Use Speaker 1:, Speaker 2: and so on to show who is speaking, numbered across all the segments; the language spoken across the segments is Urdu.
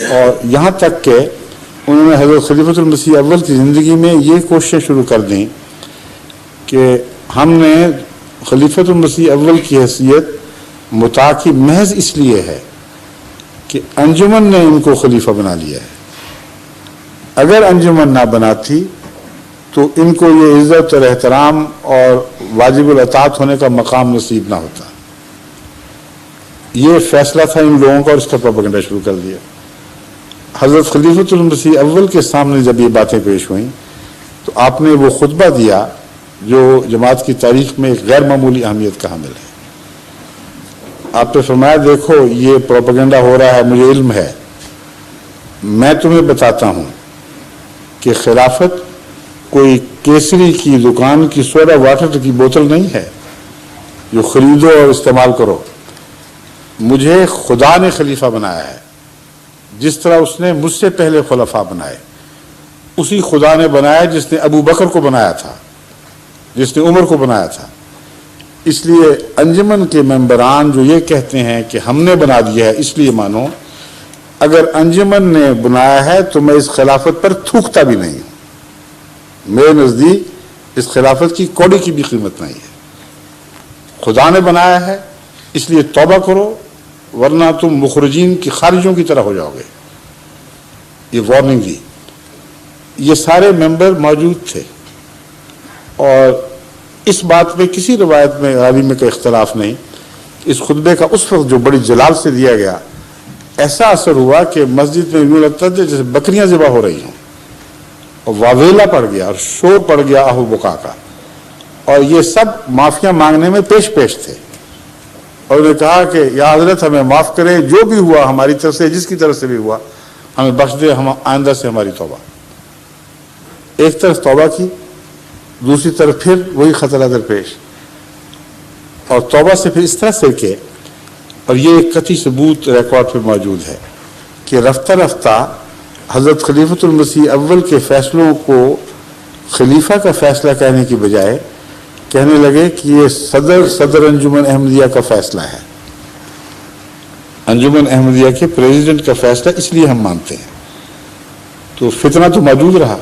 Speaker 1: اور یہاں تک کہ انہوں نے حضرت خلیفۃ المسیح اول کی زندگی میں یہ کوششیں شروع کر دیں کہ ہم نے خلیفۃ المسیح اول کی حیثیت مطاع کی محض اس لیے ہے کہ انجمن نے ان کو خلیفہ بنا لیا ہے، اگر انجمن نہ بناتی تو ان کو یہ عزت اور احترام اور واجب الاطاعت ہونے کا مقام نصیب نہ ہوتا۔ یہ فیصلہ تھا ان لوگوں کا اور اس کا پروپیگنڈا شروع کر دیا۔ حضرت خلیفۃ المسیح اول کے سامنے جب یہ باتیں پیش ہوئیں تو آپ نے وہ خطبہ دیا جو جماعت کی تاریخ میں ایک غیر معمولی اہمیت کا حامل ہے۔ آپ نے فرمایا دیکھو یہ پروپیگنڈا ہو رہا ہے، مجھے علم ہے، میں تمہیں بتاتا ہوں کہ خلافت کوئی کیسری کی دکان کی سوڈا واٹر کی بوتل نہیں ہے جو خریدو اور استعمال کرو۔ مجھے خدا نے خلیفہ بنایا ہے، جس طرح اس نے مجھ سے پہلے خلفاء بنائے، اسی خدا نے بنایا جس نے ابو بکر کو بنایا تھا، جس نے عمر کو بنایا تھا۔ اس لیے انجمن کے ممبران جو یہ کہتے ہیں کہ ہم نے بنا دیا ہے، اس لیے مانو اگر انجمن نے بنایا ہے تو میں اس خلافت پر تھوکتا بھی نہیں ہوں۔ میرے نزدیک اس خلافت کی کوڑی کی بھی قیمت نہیں ہے۔ خدا نے بنایا ہے، اس لیے توبہ کرو ورنہ تم مخرجین کی خارجوں کی طرح ہو جاؤ گے۔ یہ وارننگ دی۔ یہ سارے ممبر موجود تھے اور اس بات میں کسی روایت میں عالم کا اختلاف نہیں۔ اس خطبے کا اس وقت جو بڑی جلال سے دیا گیا، ایسا اثر ہوا کہ مسجد میں یوں لگتا تھا جیسے بکریاں ذبح ہو رہی ہوں، اور واویلا پڑ گیا اور شور پڑ گیا آہو بکا کا، اور یہ سب معافیاں مانگنے میں پیش تھے، اور انہوں نے کہا کہ یا حضرت ہمیں معاف کرے، جو بھی ہوا ہماری طرف سے، جس کی طرف سے بھی ہوا ہمیں بخش دے، ہم آئندہ سے ہماری توبہ۔ ایک طرف توبہ کی، دوسری طرف پھر وہی خطرہ درپیش، اور توبہ سے پھر اس طرح سے کہ، اور یہ ایک قطعی ثبوت ریکارڈ پہ موجود ہے کہ رفتہ رفتہ حضرت خلیفۃ المسیح اول کے فیصلوں کو خلیفہ کا فیصلہ کہنے کی بجائے کہنے لگے کہ یہ صدر انجمن احمدیہ کا فیصلہ ہے، انجمن احمدیہ کے پریزیڈنٹ کا فیصلہ اس لیے ہم مانتے ہیں۔ تو فتنہ تو موجود رہا۔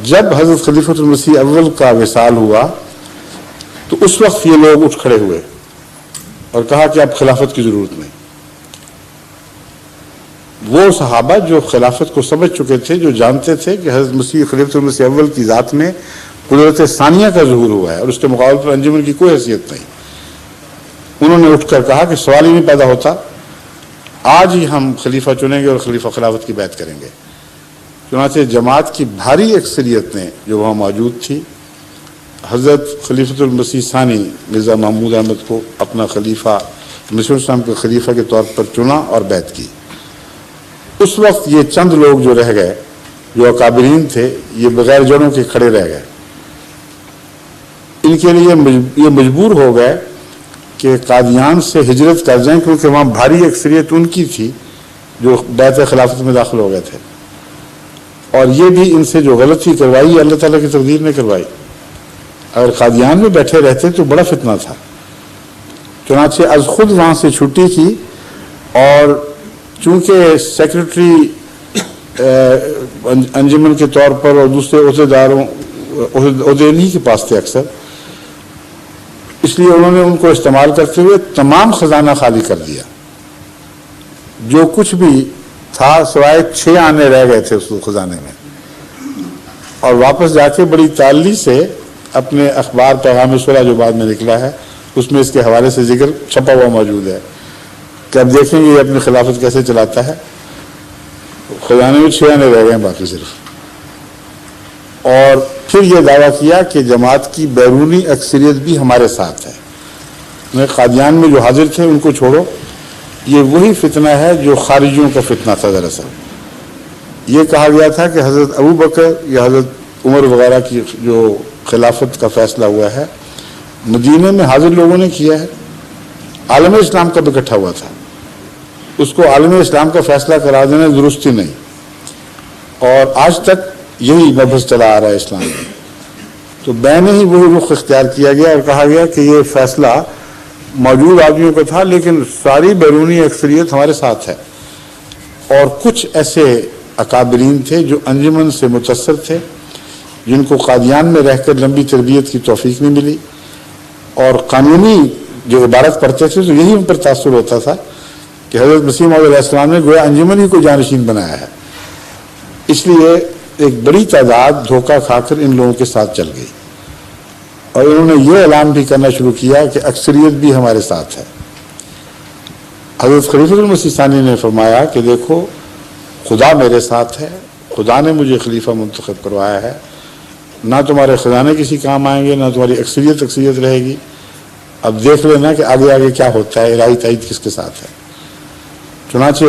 Speaker 1: جب حضرت خلیفۃ المسیح اول کا وصال ہوا تو اس وقت یہ لوگ اٹھ کھڑے ہوئے اور کہا کہ اب خلافت کی ضرورت نہیں۔ وہ صحابہ جو خلافت کو سمجھ چکے تھے، جو جانتے تھے کہ حضرت خلیفۃ المسیح اول کی ذات میں قدرت ثانیہ کا ظہور ہوا ہے اور اس کے مقابلے پر انجمن کی کوئی حیثیت نہیں، انہوں نے اٹھ کر کہا کہ سوال ہی نہیں پیدا ہوتا، آج ہی ہم خلیفہ چنیں گے اور خلیفہ خلافت کی بیعت کریں گے۔ چنانچہ جماعت کی بھاری اکثریت نے جو وہاں موجود تھی، حضرت خلیفۃ المسیح ثانی مرزا محمود احمد کو اپنا خلیفہ، مسیح السلام کے خلیفہ کے طور پر چنا اور بیعت کی۔ اس وقت یہ چند لوگ جو رہ گئے، جو اکابرین تھے، یہ بغیر جڑوں کے کھڑے رہ گئے۔ ان کے لیے یہ مجبور ہو گئے کہ قادیان سے ہجرت کر جائیں، کیونکہ وہاں بھاری اکثریت ان کی تھی جو بیعت خلافت میں داخل ہو گئے تھے، اور یہ بھی ان سے جو غلطی کروائی اللہ تعالیٰ کی تقدیر نے کروائی۔ اگر قادیان میں بیٹھے رہتے تو بڑا فتنہ تھا۔ چنانچہ از خود وہاں سے چھٹی کی، اور چونکہ سیکرٹری انجمن کے طور پر اور دوسرے عہدیداروں عہدے انہی کے پاس تھے اکثر، اس لیے انہوں نے ان کو استعمال کرتے ہوئے تمام خزانہ خالی کر دیا۔ جو کچھ بھی تھا سوائے 6 آنے رہ گئے تھے اس خزانے میں، اور واپس جا کے بڑی تعلی سے اپنے اخبار پیغام صلح جو بعد میں نکلا ہے اس میں اس کے حوالے سے ذکر چھپا ہوا موجود ہے کہ اب دیکھیں گے یہ اپنی خلافت کیسے چلاتا ہے۔ خزانے میں 6 آنے رہ گئے ہیں باقی صرف۔ اور پھر یہ دعویٰ کیا کہ جماعت کی بیرونی اکثریت بھی ہمارے ساتھ ہے، قادیان میں جو حاضر تھے ان کو چھوڑو، یہ وہی فتنہ ہے جو خارجیوں کا فتنہ تھا۔ دراصل یہ کہا گیا تھا کہ حضرت ابو بکر یا حضرت عمر وغیرہ کی جو خلافت کا فیصلہ ہوا ہے مدینے میں حاضر لوگوں نے کیا ہے، عالم اسلام کا اکٹھا ہوا تھا، اس کو عالم اسلام کا فیصلہ کرا دینا درست ہی نہیں، اور آج تک یہی مبحث چلا آ رہا ہے اسلام میں۔ تو بین ہی وہی رخ اختیار کیا گیا اور کہا گیا کہ یہ فیصلہ موجود آدمیوں کا تھا لیکن ساری بیرونی اکثریت ہمارے ساتھ ہے، اور کچھ ایسے اکابرین تھے جو انجمن سے متاثر تھے، جن کو قادیان میں رہ کر لمبی تربیت کی توفیق نہیں ملی، اور قانونی جو عبارت پڑھتے تھے تو یہی ان پر تاثر ہوتا تھا کہ حضرت مسیح موعود علیہ السلام نے گویا انجمن ہی کو جانشین بنایا ہے۔ اس لیے ایک بڑی تعداد دھوکہ کھا کر ان لوگوں کے ساتھ چل گئی، اور انہوں نے یہ اعلان بھی کرنا شروع کیا کہ اکثریت بھی ہمارے ساتھ ہے۔ حضرت خلیفۃ المسیح ثانی نے فرمایا کہ دیکھو، خدا میرے ساتھ ہے، خدا نے مجھے خلیفہ منتخب کروایا ہے، نہ تمہارے خزانے کسی کام آئیں گے، نہ تمہاری اکثریت رہے گی۔ اب دیکھ لینا کہ آگے آگے کیا ہوتا ہے، الہی تائید کس کے ساتھ ہے۔ چنانچہ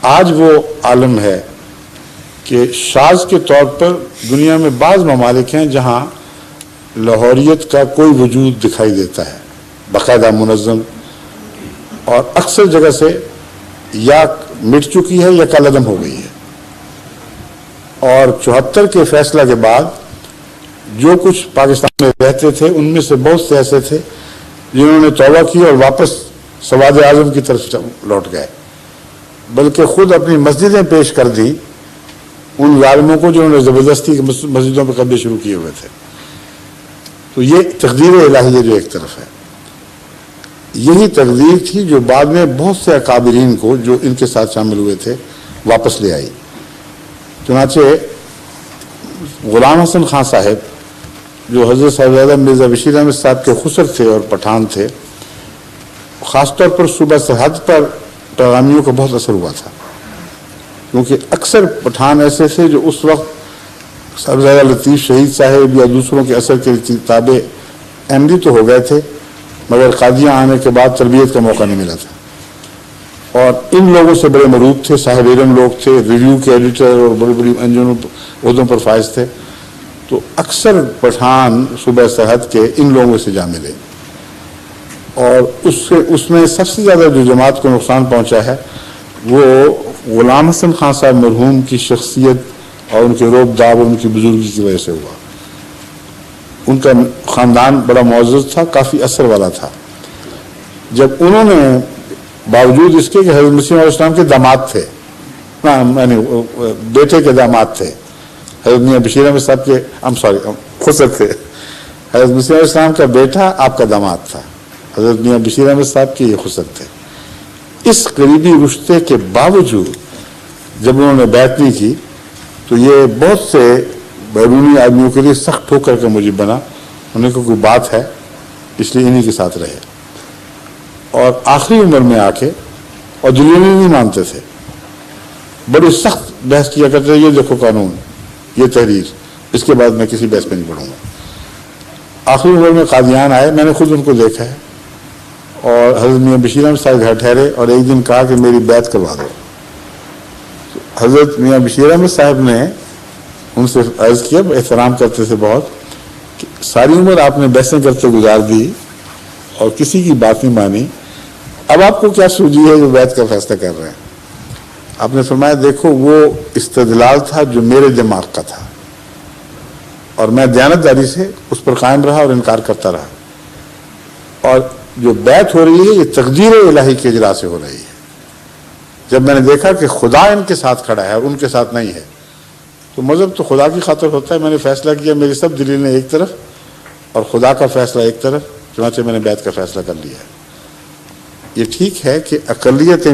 Speaker 1: آج وہ عالم ہے کہ شاذ کے طور پر دنیا میں بعض ممالک ہیں جہاں لاہوریت کا کوئی وجود دکھائی دیتا ہے، باقاعدہ منظم، اور اکثر جگہ سے یا مٹ چکی ہے یا کالعدم ہو گئی ہے۔ اور 74 کے فیصلہ کے بعد جو کچھ پاکستان میں رہتے تھے ان میں سے بہت سے ایسے تھے جنہوں نے توبہ کی اور واپس سواد اعظم کی طرف لوٹ گئے، بلکہ خود اپنی مسجدیں پیش کر دی ان ظالموں کو جنہوں نے زبردستی مسجدوں پہ قبضے شروع کیے ہوئے تھے۔ تو یہ تقدیر الہی جو ایک طرف ہے، یہی تقدیر تھی جو بعد میں بہت سے اکابرین کو جو ان کے ساتھ شامل ہوئے تھے واپس لے آئی۔ چنانچہ غلام حسن خان صاحب جو حضرت صاحبزادہ مرزا بشیر احمد صاحب کے خسر تھے اور پٹھان تھے، خاص طور پر صوبہ سرحد پر پیغامیوں کا بہت اثر ہوا تھا، کیونکہ اکثر پٹھان ایسے تھے جو اس وقت صاحبزادہ لطیف شہید صاحب یا دوسروں کے اثر کے تابع احمدی تو ہو گئے تھے، مگر قادیاں آنے کے بعد تربیت کا موقع نہیں ملا تھا، اور ان لوگوں سے بڑے مروب تھے، صاحب علم لوگ تھے، ریویو کے ایڈیٹر اور بڑی بڑی عہدوں پر فائز تھے۔ تو اکثر پٹھان صوبہ سرحد کے ان لوگوں سے جا ملے، اور اس میں سب سے زیادہ جو جماعت کو نقصان پہنچا ہے وہ غلام حسن خان صاحب مرحوم کی شخصیت اور ان کے روب داب اور ان کی بزرگی کی وجہ سے ہوا۔ ان کا خاندان بڑا معزز تھا، کافی اثر والا تھا۔ جب انہوں نے باوجود اس کے کہ حضرت مسیح علیہ السلام کے داماد تھے، یعنی بیٹے کے داماد تھے، حضرت میاں بشیر احمد صاحب کے خسر تھے، حضرت مسیح علیہ السلام کا بیٹا آپ کا داماد تھا، حضرت میاں بشیر احمد صاحب کے یہ خسر تھے۔ اس قریبی رشتے کے باوجود جب انہوں نے بیعت نہیں کی تو یہ بہت سے بیرونی آدمیوں کے لیے سخت ٹھوکر کا موجب بنا۔ انہیں کو کوئی بات ہے، اس لیے انہی کے ساتھ رہے، اور آخری عمر میں آ کے، اور دلیل نہیں مانتے تھے، بڑی سخت بحث کیا کرتے تھے، یہ دیکھو قانون، یہ تحریر، اس کے بعد میں کسی بحث میں نہیں پڑھوں گا۔ آخری عمر میں قادیان آئے، میں نے خود ان کو دیکھا ہے، اور حضرت میاں بشیر احمد صاحب گھر ٹھہرے اور ایک دن کہا کہ میری بیعت کروا دو۔ حضرت میاں بشیر احمد صاحب نے ان سے عرض کیا، احترام کرتے تھے بہت، کہ ساری عمر آپ نے بحثیں کرتے گزار دی اور کسی کی بات نہیں مانی، اب آپ کو کیا سوجی ہے جو بیعت کا فیصلہ کر رہے ہیں؟ آپ نے فرمایا دیکھو وہ استدلال تھا جو میرے دماغ کا تھا، اور میں دیانتداری سے اس پر قائم رہا اور انکار کرتا رہا، اور جو بیعت ہو رہی ہے یہ تقدیر الہی کے اجرا سے ہو رہی ہے۔ جب میں نے دیکھا کہ خدا ان کے ساتھ کھڑا ہے اور ان کے ساتھ نہیں ہے، تو مذہب تو خدا کی خاطر ہوتا ہے، میں نے فیصلہ کیا، میری سب دلیلیں ایک طرف اور خدا کا فیصلہ ایک طرف، چنانچہ میں نے بیعت کا فیصلہ کر لیا ہے۔ یہ ٹھیک ہے کہ اقلیتیں